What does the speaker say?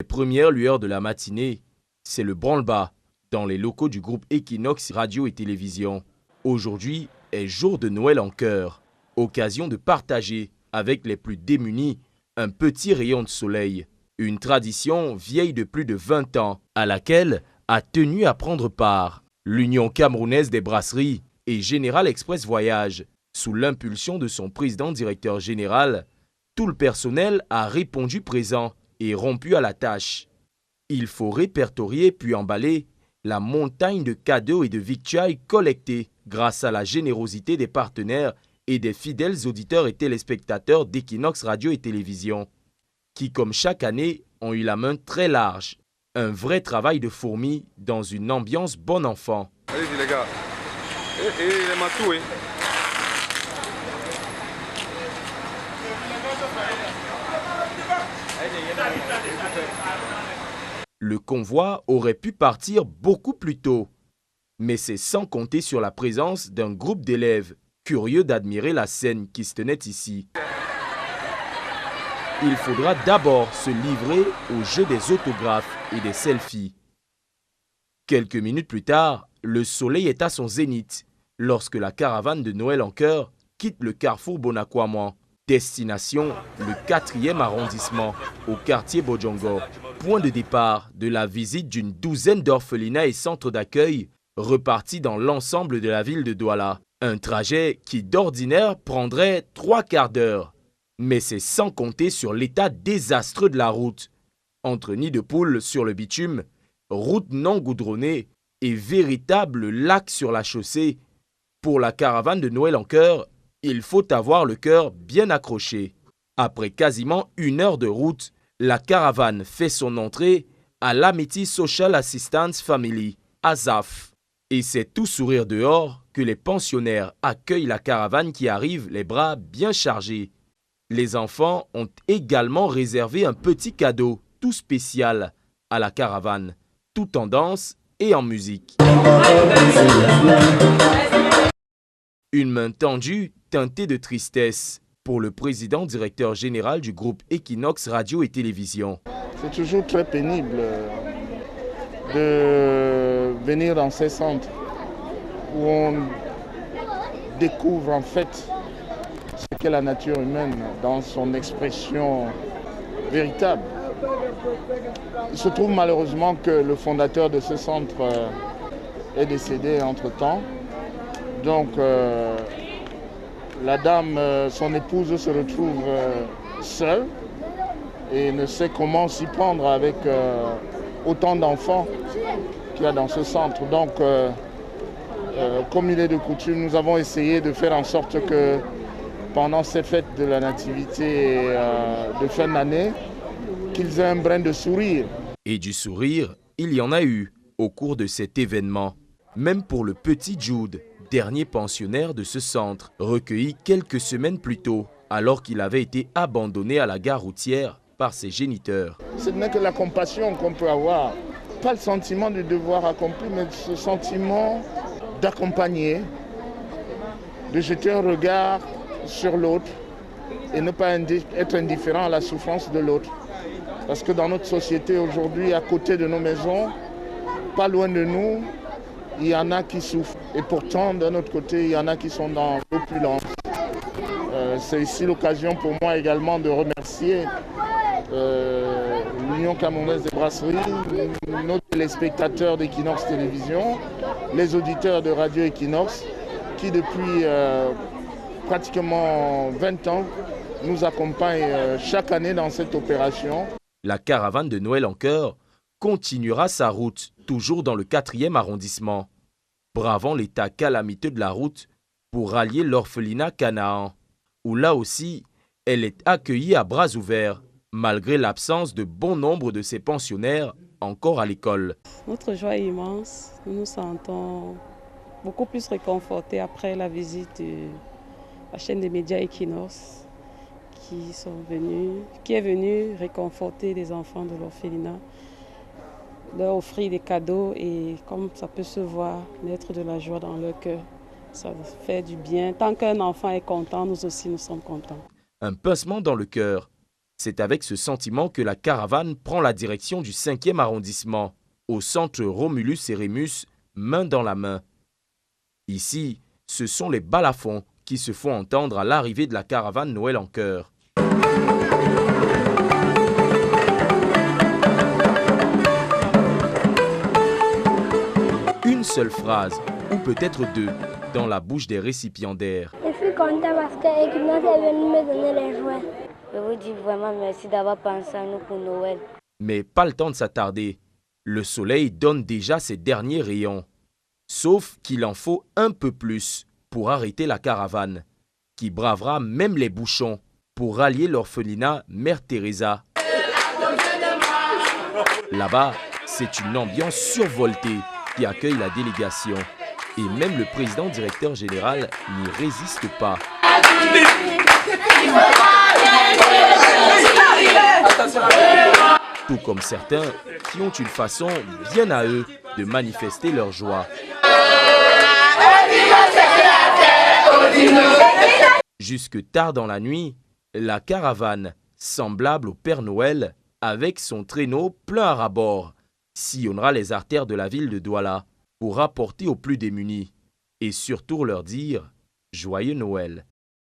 Les premières lueurs de la matinée, c'est le branle-bas dans les locaux du groupe Equinox Radio et Télévision. Aujourd'hui est jour de Noël en cœur, occasion de partager avec les plus démunis un petit rayon de soleil. Une tradition vieille de plus de 20 ans à laquelle a tenu à prendre part l'Union camerounaise des brasseries et Général Express Voyage. Sous l'impulsion de son président-directeur général, tout le personnel a répondu présent et rompu à la tâche. Il faut répertorier puis emballer la montagne de cadeaux et de victuailles collectés grâce à la générosité des partenaires et des fidèles auditeurs et téléspectateurs d'Equinox Radio et Télévision, qui, comme chaque année, ont eu la main très large. Un vrai travail de fourmi dans une ambiance bon enfant. Allez-y les gars. Et les matous, hein. Le convoi aurait pu partir beaucoup plus tôt, mais c'est sans compter sur la présence d'un groupe d'élèves curieux d'admirer la scène qui se tenait ici. Il faudra d'abord se livrer au jeu des autographes et des selfies. Quelques minutes plus tard, le soleil est à son zénith lorsque la caravane de Noël en cœur quitte le carrefour Bonakwamouan. Destination le 4e arrondissement, au quartier Bojongo. Point de départ de la visite d'une douzaine d'orphelinats et centres d'accueil repartis dans l'ensemble de la ville de Douala. Un trajet qui d'ordinaire prendrait 3 quarts d'heure. Mais c'est sans compter sur l'état désastreux de la route. Entre nids de poules sur le bitume, route non goudronnée et véritable lac sur la chaussée. Pour la caravane de Noël en cœur, il faut avoir le cœur bien accroché. Après quasiment 1 heure de route, la caravane fait son entrée à l'Amity Social Assistance Family, ASAF. Et c'est tout sourire dehors que les pensionnaires accueillent la caravane qui arrive les bras bien chargés. Les enfants ont également réservé un petit cadeau tout spécial à la caravane, tout en danse et en musique. Une main tendue teintée de tristesse pour le président-directeur général du groupe Equinox Radio et Télévision. C'est toujours très pénible de venir dans ces centres où on découvre en fait ce qu'est la nature humaine dans son expression véritable. Il se trouve malheureusement que le fondateur de ce centre est décédé entre-temps. Donc la dame, son épouse se retrouve seule et ne sait comment s'y prendre avec autant d'enfants qu'il y a dans ce centre. Donc comme il est de coutume, nous avons essayé de faire en sorte que pendant ces fêtes de la nativité de fin d'année, qu'ils aient un brin de sourire. Et du sourire, il y en a eu au cours de cet événement. Même pour le petit Jude, dernier pensionnaire de ce centre, recueilli quelques semaines plus tôt, alors qu'il avait été abandonné à la gare routière par ses géniteurs. Ce n'est que la compassion qu'on peut avoir. Pas le sentiment du devoir accompli, mais ce sentiment d'accompagner, de jeter un regard sur l'autre et ne pas être indifférent à la souffrance de l'autre. Parce que dans notre société aujourd'hui, à côté de nos maisons, pas loin de nous, il y en a qui souffrent. Et pourtant, d'un autre côté, il y en a qui sont dans l'opulence. C'est ici l'occasion pour moi également de remercier l'Union camerounaise des brasseries, nos téléspectateurs d'Equinox Télévision, les auditeurs de Radio Equinox, qui depuis pratiquement 20 ans nous accompagnent chaque année dans cette opération. La caravane de Noël en cœur continuera sa route, toujours dans le 4e arrondissement, bravant l'état calamiteux de la route pour rallier l'orphelinat Canaan, où là aussi, elle est accueillie à bras ouverts, malgré l'absence de bon nombre de ses pensionnaires encore à l'école. Notre joie est immense, nous nous sentons beaucoup plus réconfortés après la visite de la chaîne des médias Equinox qui est venue réconforter les enfants de l'orphelinat, leur offrir des cadeaux et comme ça peut se voir, mettre de la joie dans leur cœur. Ça fait du bien. Tant qu'un enfant est content, nous aussi nous sommes contents. Un pincement dans le cœur C'est avec ce sentiment que la caravane prend la direction du 5e arrondissement, au centre Romulus et Rémus, main dans la main. Ici, ce sont les balafons qui se font entendre à l'arrivée de la caravane Noël en chœur. Une seule phrase, ou peut-être deux, dans la bouche des récipiendaires. Je suis content parce que Equinox est venu me donner les jouets. Je vous dis vraiment merci d'avoir pensé à nous pour Noël. Mais pas le temps de s'attarder. Le soleil donne déjà ses derniers rayons. Sauf qu'il en faut un peu plus pour arrêter la caravane, qui bravera même les bouchons pour rallier l'orphelinat Mère Teresa. Là-bas, c'est une ambiance survoltée qui accueille la délégation. Et même le président directeur général n'y résiste pas. Tout comme certains qui ont une façon bien à eux de manifester leur joie. Jusque tard dans la nuit, la caravane, semblable au Père Noël, avec son traîneau plein à ras-bord, sillonnera les artères de la ville de Douala pour apporter aux plus démunis et surtout leur dire « Joyeux Noël ».